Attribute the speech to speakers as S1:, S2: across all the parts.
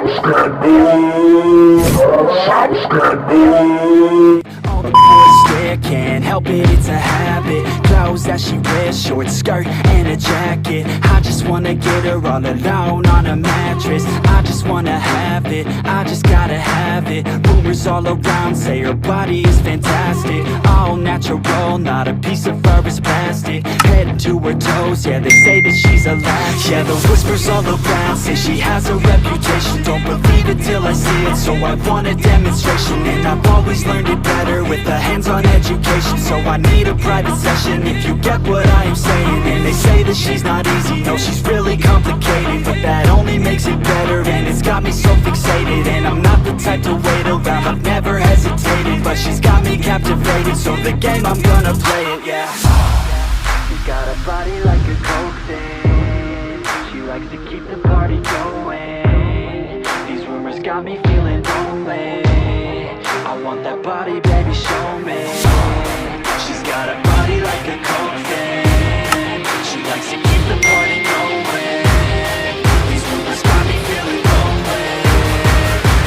S1: All the boys stare, can't help it, it's a habit. Clothes that she wears, short skirt and a jacket. I just wanna get her all alone on a mattress. I just wanna have it, I just gotta have it. Rumors all around say her body is fantastic. All natural, not a piece of fur is plastic. Head to her toes, yeah, they say that she's a latch. Yeah, the whispers all around say she has a reputation. Don't believe it till I see it, so I want a demonstration. And I've always learned it better with a hands-on education. So I need a private session if you get what I am saying. And they say that she's not easy, no, she's really complicated. But that only makes it better, and it's got me so fixated. And I'm not the type to wait around, I've never hesitated. But she's got me captivated, so the game, I'm gonna play it, yeah. She's got a body like a coke thing. She likes to keep the party going. These rumors got me feeling lonely. I want that body, baby, show me. She's got a body like a coke thing. She likes to keep the party going. These rumors got me feeling lonely.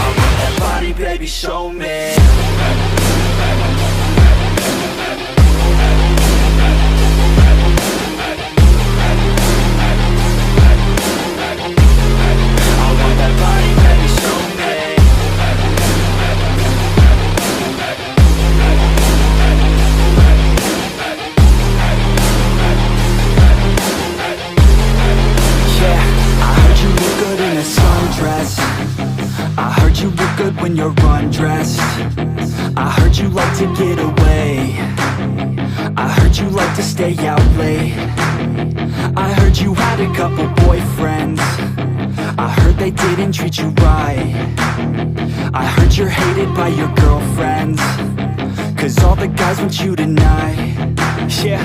S1: I want that body, baby, show me. I heard you look good when you're undressed. I heard you like to get away. I heard you like to stay out late. I heard you had a couple boyfriends. I heard they didn't treat you right. I heard you're hated by your girlfriends, 'cause all the guys want you tonight. Yeah,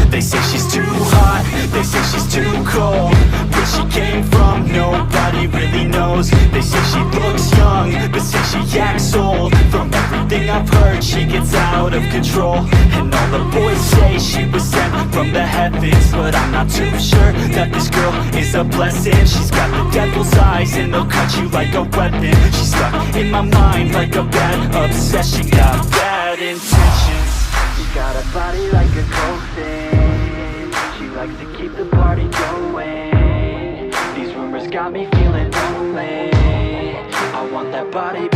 S1: they say she's too hot, they say she's too cold. Where she came from, nobody really knows. They say she looks young, but say she acts old. From everything I've heard, she gets out of control. And all the boys say she was sent from the heavens, but I'm not too sure that this girl is a blessing. She's got the devil's eyes and they'll cut you like a weapon. She's stuck in my mind like a bad obsession. Got bad intentions. She's got a body like a coke thing. She likes to keep the party going. These rumors got me feeling lonely. I want that body,